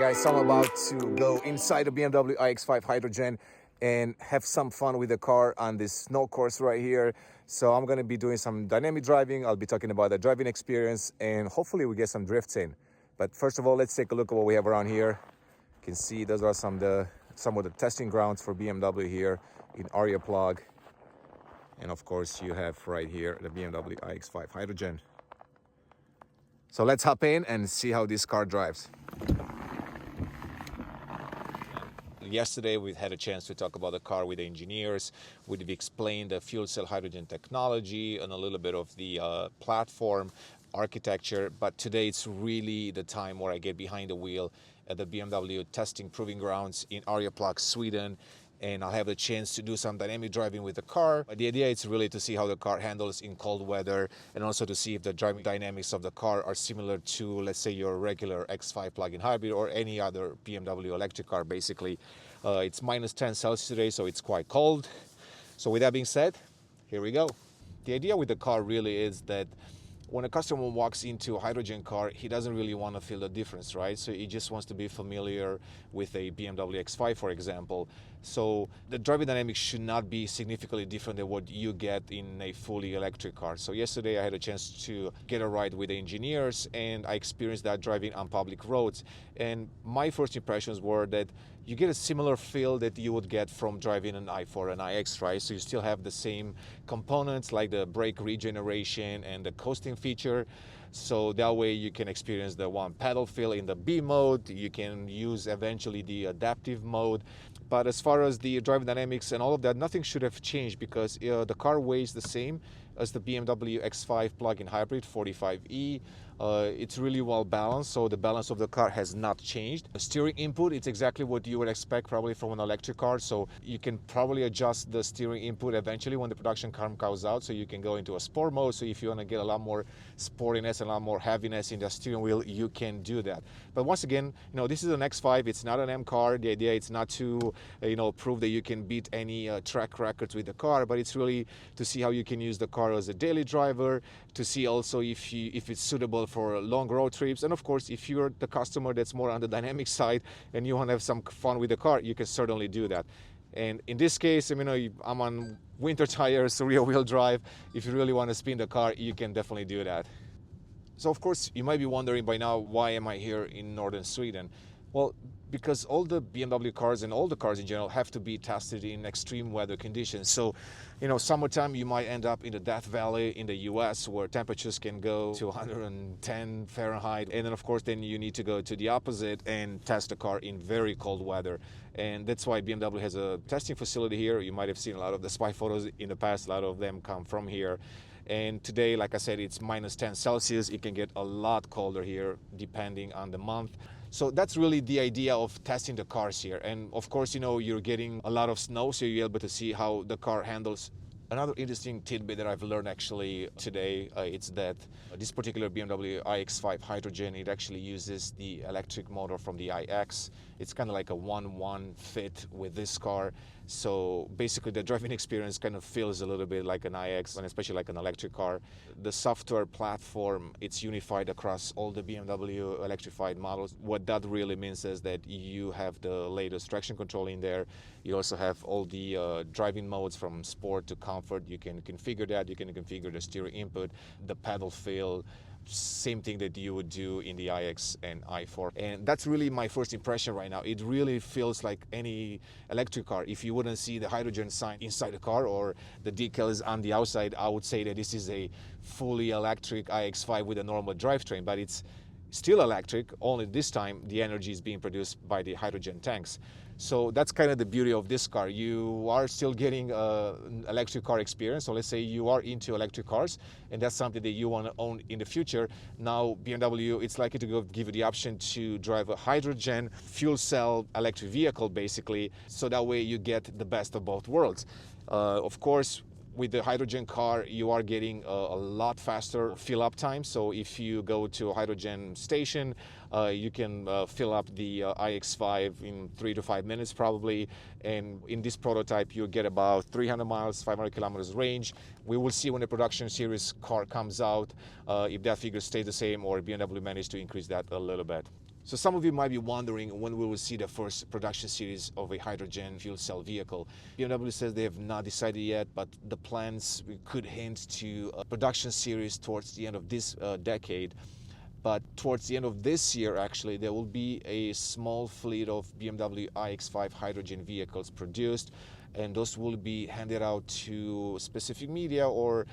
guys, so I'm about to go inside the BMW iX5 Hydrogen and have some fun with the car on this snow course right here. So I'm going to be doing some dynamic driving. I'll be talking about the driving experience and hopefully we get some drifts in. But first of all, let's take a look at what we have around here. You can see those are some of the testing grounds for BMW here in BMWBLOG. And of course you have right here the BMW iX5 Hydrogen. So let's hop in and see how this car drives. Yesterday we had a chance to talk about the car with the engineers. We've explained the fuel cell hydrogen technology and a little bit of the platform architecture. But today it's really the time where I get behind the wheel at the BMW testing proving grounds in BMWBLOG, Sweden. And I'll have the chance to do some dynamic driving with the car. But the idea is really to see how the car handles in cold weather and also to see if the driving dynamics of the car are similar to, let's say, your regular X5 plug-in hybrid or any other BMW electric car, basically. It's minus 10 Celsius today, so it's quite cold. So with that being said, here we go. The idea with the car really is that when a customer walks into a hydrogen car, he doesn't really want to feel the difference, right? So he just wants to be familiar with a BMW X5, for example. So the driving dynamics should not be significantly different than what you get in a fully electric car. So yesterday I had a chance to get a ride with the engineers and I experienced that driving on public roads. And my first impressions were that you get a similar feel that you would get from driving an i4 and iX, right? So you still have the same components like the brake regeneration and the coasting feature. So that way you can experience the one pedal feel in the B mode. You can use eventually the adaptive mode. But as far as the driving dynamics and all of that, nothing should have changed because the car weighs the same as the BMW X5 plug-in hybrid 45e. It's really well balanced, so the balance of the car has not changed. The steering input, it's exactly what you would expect probably from an electric car, so you can probably adjust the steering input eventually when the production car comes out, so you can go into a sport mode. So if you want to get a lot more sportiness and a lot more heaviness in the steering wheel, you can do that. But once again, this is an X5, it's not an M car. The idea is not to prove that you can beat any track records with the car, but it's really to see how you can use the car as a daily driver, to see also if it's suitable for long road trips. And of course, if you're the customer that's more on the dynamic side and you want to have some fun with the car, you can certainly do that. And in this case, I'm on winter tires, rear wheel drive. If you really want to spin the car, you can definitely do that. So of course, you might be wondering by now, why am I here in northern Sweden? Well, because all the BMW cars and all the cars in general have to be tested in extreme weather conditions. So, summertime you might end up in the Death Valley in the US where temperatures can go to 110 Fahrenheit. And then of course, then you need to go to the opposite and test the car in very cold weather. And that's why BMW has a testing facility here. You might have seen a lot of the spy photos in the past. A lot of them come from here. And today, like I said, it's minus 10 Celsius. It can get a lot colder here depending on the month. So that's really the idea of testing the cars here. And of course, you're getting a lot of snow, so you're able to see how the car handles. Another interesting tidbit that I've learned actually today, it's that this particular BMW iX5 Hydrogen, it actually uses the electric motor from the iX. It's kind of like a 1-1 fit with this car. So basically the driving experience kind of feels a little bit like an iX, and especially like an electric car. The software platform, it's unified across all the BMW electrified models. What that really means is that you have the latest traction control in there. You also have all the driving modes from sport to comfort. You can configure that. You can configure the steering input, the pedal feel, same thing that you would do in the iX and i4. And that's really my first impression right now. It really feels like any electric car. If you wouldn't see the hydrogen sign inside the car or the decals on the outside, I would say that this is a fully electric iX5 with a normal drivetrain, but it's still electric, only this time the energy is being produced by the hydrogen tanks. So that's kind of the beauty of this car. You are still getting an electric car experience. So let's say you are into electric cars and that's something that you want to own in the future. Now BMW, it's likely to give you the option to drive a hydrogen fuel cell electric vehicle basically. So that way you get the best of both worlds. Of course, with the hydrogen car, you are getting a lot faster fill up time. So if you go to a hydrogen station, you can fill up the iX5 in 3 to 5 minutes probably. And in this prototype, you get about 300 miles, 500 kilometers range. We will see when the production series car comes out, if that figure stays the same or BMW managed to increase that a little bit. So some of you might be wondering when we will see the first production series of a hydrogen fuel cell vehicle. BMW says they have not decided yet, but the plans could hint to a production series towards the end of this decade. But towards the end of this year, actually, there will be a small fleet of BMW iX5 hydrogen vehicles produced, and those will be handed out to specific media or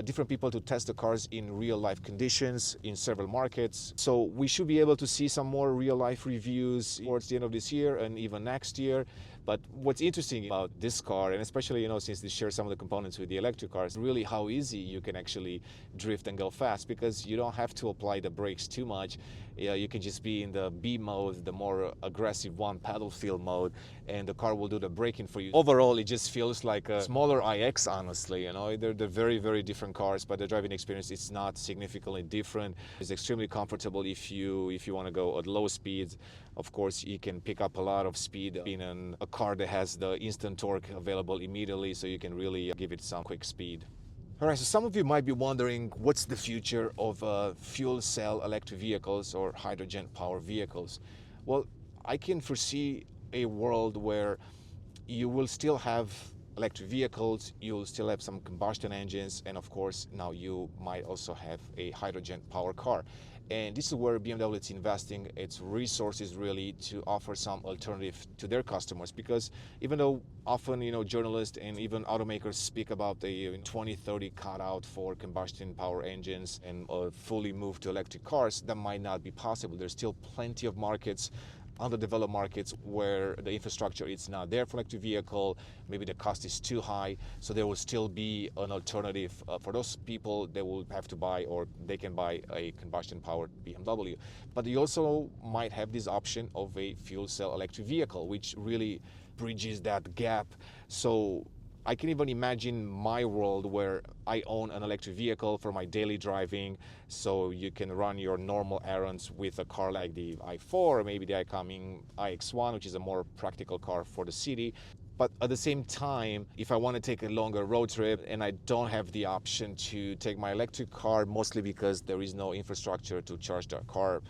different people to test the cars in real life conditions in several markets. So we should be able to see some more real life reviews towards the end of this year and even next year. But what's interesting about this car, and especially, since they share some of the components with the electric cars, really how easy you can actually drift and go fast, because you don't have to apply the brakes too much. You can just be in the B mode, the more aggressive one pedal feel mode, and the car will do the braking for you. Overall, it just feels like a smaller iX, honestly. They're very, very different cars, but the driving experience is not significantly different. It's extremely comfortable if you want to go at low speeds. Of course, you can pick up a lot of speed in a car that has the instant torque available immediately, so you can really give it some quick speed. All right, so some of you might be wondering, what's the future of fuel cell electric vehicles or hydrogen power vehicles? Well, I can foresee a world where you will still have electric vehicles, you'll still have some combustion engines, and of course now you might also have a hydrogen power car. And this is where BMW is investing its resources really to offer some alternative to their customers, because even though often journalists and even automakers speak about the 2030 cutout for combustion power engines and fully move to electric cars, that might not be possible. There's still plenty of markets, underdeveloped markets, where the infrastructure is not there for electric vehicle, maybe the cost is too high, so there will still be an alternative for those people. They will have to buy, or they can buy, a combustion powered BMW. But you also might have this option of a fuel cell electric vehicle, which really bridges that gap. So I can even imagine my world where I own an electric vehicle for my daily driving, so you can run your normal errands with a car like the i4 or maybe the upcoming iX1, which is a more practical car for the city. But at the same time, if I want to take a longer road trip and I don't have the option to take my electric car, mostly because there is no infrastructure to charge the car,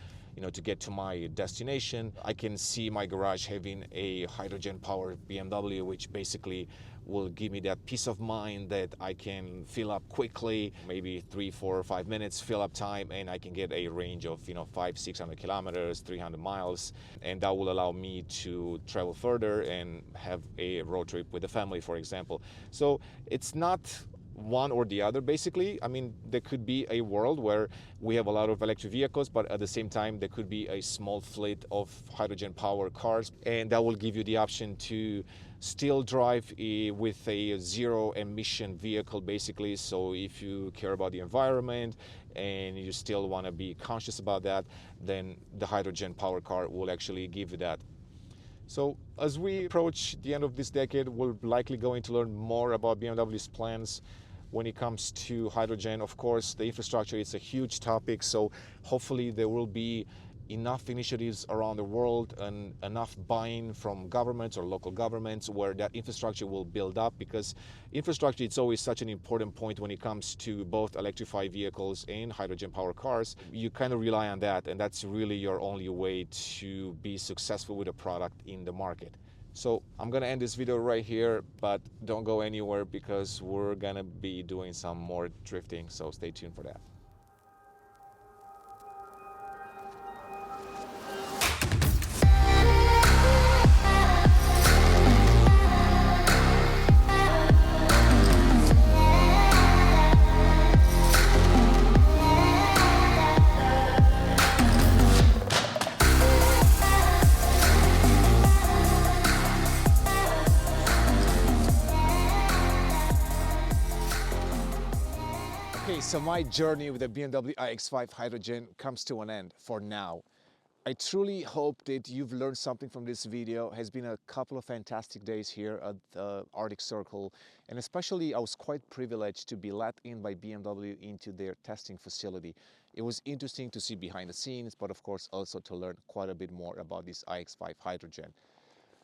to get to my destination, I can see my garage having a hydrogen powered BMW, which basically will give me that peace of mind that I can fill up quickly, maybe 3, 4, or 5 minutes fill up time, and I can get a range of 500-600 kilometers, 300 miles, and that will allow me to travel further and have a road trip with the family, for example. So it's not one or the other, basically. I mean, there could be a world where we have a lot of electric vehicles, but at the same time there could be a small fleet of hydrogen powered cars, and that will give you the option to still drive with a zero emission vehicle, basically. So if you care about the environment and you still want to be conscious about that, then the hydrogen powered car will actually give you that. So as we approach the end of this decade, we're likely going to learn more about BMW's plans when it comes to hydrogen. Of course, the infrastructure is a huge topic, so hopefully there will be enough initiatives around the world and enough buy-in from governments or local governments where that infrastructure will build up, because infrastructure is always such an important point when it comes to both electrified vehicles and hydrogen powered cars. You kind of rely on that, and that's really your only way to be successful with a product in the market. So I'm gonna end this video right here, but don't go anywhere because we're gonna be doing some more drifting, so stay tuned for that. So my journey with the BMW iX5 hydrogen comes to an end for now. I truly hope that you've learned something from this video. It has been a couple of fantastic days here at the Arctic Circle, and especially I was quite privileged to be let in by BMW into their testing facility. It was interesting to see behind the scenes, but of course also to learn quite a bit more about this iX5 hydrogen.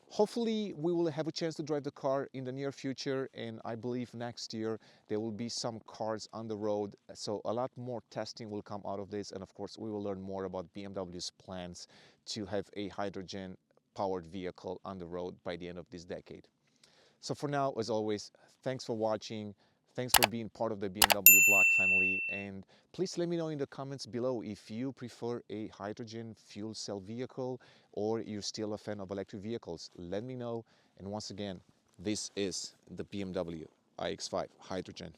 Hopefully we will have a chance to drive the car in the near future, and I believe next year there will be some cars on the road, so a lot more testing will come out of this, and of course we will learn more about BMW's plans to have a hydrogen powered vehicle on the road by the end of this decade. So for now, as always, thanks for watching. Thanks for being part of the BMW blog family. And please let me know in the comments below if you prefer a hydrogen fuel cell vehicle or you're still a fan of electric vehicles. Let me know. And once again, this is the BMW iX5 hydrogen.